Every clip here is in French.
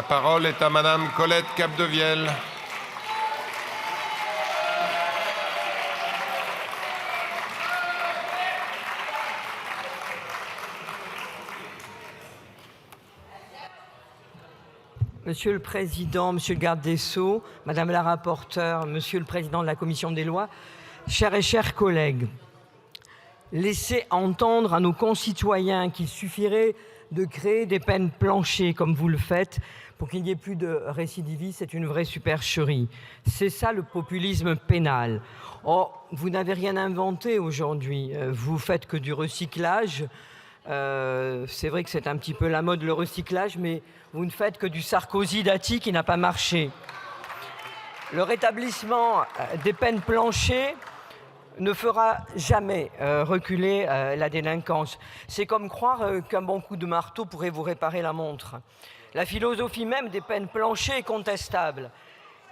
parole est à Madame Colette Capdevielle. Monsieur le Président, Monsieur le Garde des Sceaux, Madame la rapporteure, Monsieur le Président de la Commission des lois, chers et chers collègues, laisser entendre à nos concitoyens qu'il suffirait de créer des peines planchées comme vous le faites pour qu'il n'y ait plus de récidivistes, c'est une vraie supercherie. C'est ça le populisme pénal. Or, vous n'avez rien inventé aujourd'hui, vous faites que du recyclage. C'est vrai que c'est un petit peu la mode le recyclage, mais vous ne faites que du Sarkozy Dati qui n'a pas marché. Le rétablissement des peines planchées ne fera jamais reculer la délinquance. C'est comme croire qu'un bon coup de marteau pourrait vous réparer la montre. La philosophie même des peines planchées est contestable.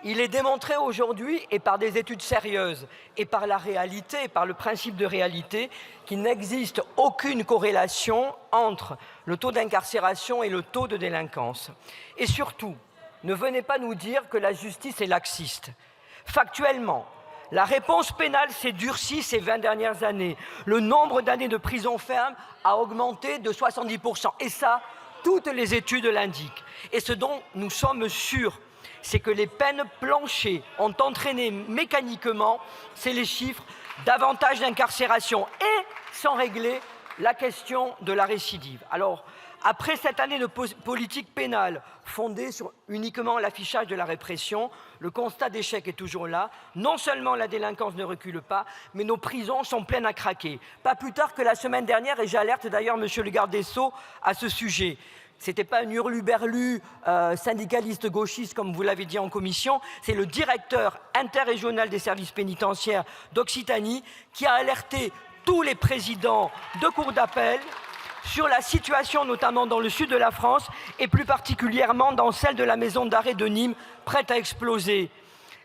Il est démontré aujourd'hui, et par des études sérieuses, et par la réalité, et par le principe de réalité, qu'il n'existe aucune corrélation entre le taux d'incarcération et le taux de délinquance. Et surtout, ne venez pas nous dire que la justice est laxiste. Factuellement, la réponse pénale s'est durcie ces 20 dernières années. Le nombre d'années de prison ferme a augmenté de 70%. Et ça, toutes les études l'indiquent. Et ce dont nous sommes sûrs, c'est que les peines planchées ont entraîné mécaniquement, c'est les chiffres, davantage d'incarcération et sans régler la question de la récidive. Alors, après cette année de politique pénale fondée sur uniquement l'affichage de la répression, le constat d'échec est toujours là. Non seulement la délinquance ne recule pas, mais nos prisons sont pleines à craquer. Pas plus tard que la semaine dernière, et j'alerte d'ailleurs Monsieur le Garde des Sceaux à ce sujet. Ce n'était pas un hurluberlu syndicaliste gauchiste, comme vous l'avez dit en commission, c'est le directeur interrégional des services pénitentiaires d'Occitanie qui a alerté tous les présidents de cours d'appel sur la situation notamment dans le sud de la France et plus particulièrement dans celle de la maison d'arrêt de Nîmes, prête à exploser.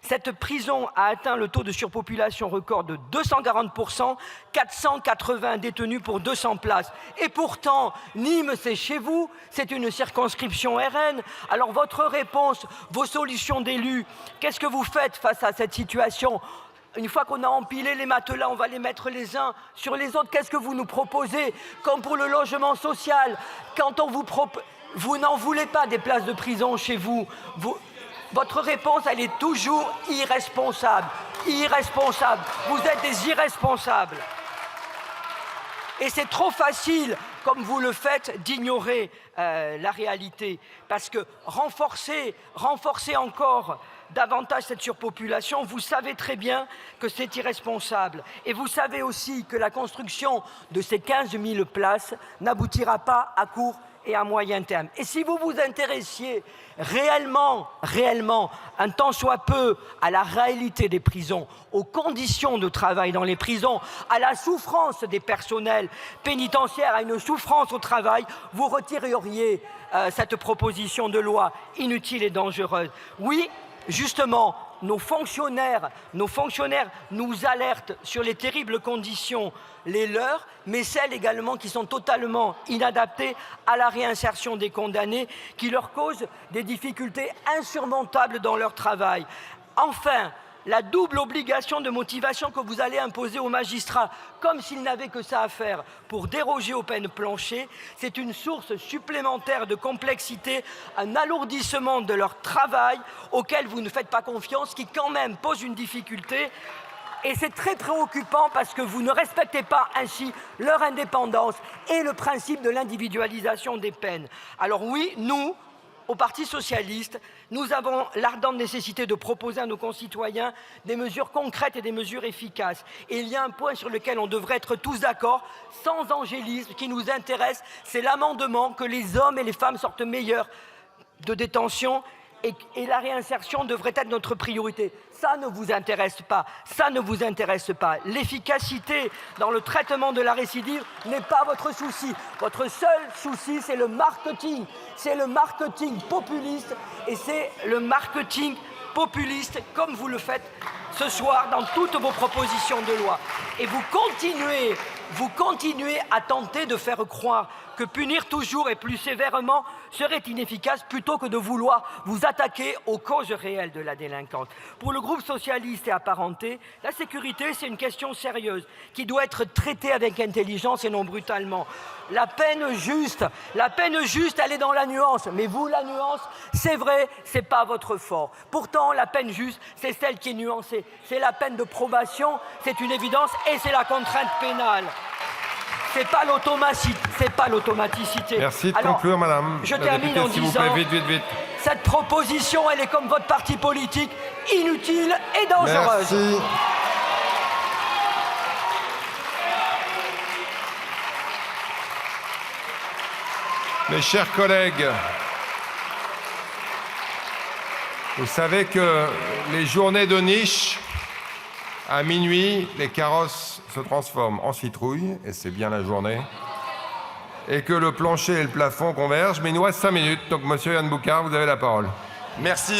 Cette prison a atteint le taux de surpopulation record de 240%, 480 détenus pour 200 places. Et pourtant, Nîmes, c'est chez vous, c'est une circonscription RN. Alors votre réponse, vos solutions d'élus, qu'est-ce que vous faites face à cette situation ? Une fois qu'on a empilé les matelas, on va les mettre les uns sur les autres. Qu'est-ce que vous nous proposez ? Comme pour le logement social, quand on vous n'en voulez pas des places de prison chez vous. Votre réponse, elle est toujours irresponsable. Irresponsable. Vous êtes des irresponsables. Et c'est trop facile, comme vous le faites, d'ignorer la réalité. Parce que renforcer encore davantage cette surpopulation, vous savez très bien que c'est irresponsable. Et vous savez aussi que la construction de ces 15 000 places n'aboutira pas à court et à moyen terme. Et si vous vous intéressiez réellement, un tant soit peu, à la réalité des prisons, aux conditions de travail dans les prisons, à la souffrance des personnels pénitentiaires, à une souffrance au travail, vous retireriez cette proposition de loi inutile et dangereuse. Oui, justement, nos fonctionnaires nous alertent sur les terribles conditions, les leurs, mais celles également qui sont totalement inadaptées à la réinsertion des condamnés, qui leur causent des difficultés insurmontables dans leur travail. Enfin, la double obligation de motivation que vous allez imposer aux magistrats, comme s'ils n'avaient que ça à faire pour déroger aux peines planchées, c'est une source supplémentaire de complexité, un alourdissement de leur travail auquel vous ne faites pas confiance, qui quand même pose une difficulté. Et c'est très préoccupant parce que vous ne respectez pas ainsi leur indépendance et le principe de l'individualisation des peines. Alors oui, nous, au Parti socialiste, nous avons l'ardente nécessité de proposer à nos concitoyens des mesures concrètes et des mesures efficaces. Et il y a un point sur lequel on devrait être tous d'accord, sans angélisme, qui nous intéresse, c'est l'amendement que les hommes et les femmes sortent meilleurs de détention et la réinsertion devrait être notre priorité. Ça ne vous intéresse pas, ça ne vous intéresse pas. L'efficacité dans le traitement de la récidive n'est pas votre souci. Votre seul souci, c'est le marketing. C'est le marketing populiste et c'est le marketing populiste comme vous le faites ce soir dans toutes vos propositions de loi. Et vous continuez à tenter de faire croire que punir toujours et plus sévèrement serait inefficace plutôt que de vouloir vous attaquer aux causes réelles de la délinquance. Pour le groupe socialiste et apparenté, la sécurité, c'est une question sérieuse qui doit être traitée avec intelligence et non brutalement. La peine juste, elle est dans la nuance. Mais vous, la nuance, c'est vrai, c'est pas votre fort. Pourtant, la peine juste, c'est celle qui est nuancée. C'est la peine de probation, c'est une évidence, et c'est la contrainte pénale. C'est pas l'automaticité. Merci de conclure, madame. Je termine en disant, s'il vous plaît, vite. cette proposition, elle est comme votre parti politique, inutile et dangereuse. Merci. Mes chers collègues, vous savez que les journées de niche, à minuit, les carrosses se transforment en citrouilles, et c'est bien la journée, et que le plancher et le plafond convergent, mais il nous reste 5 minutes, donc monsieur Yann Boucard, vous avez la parole. Merci.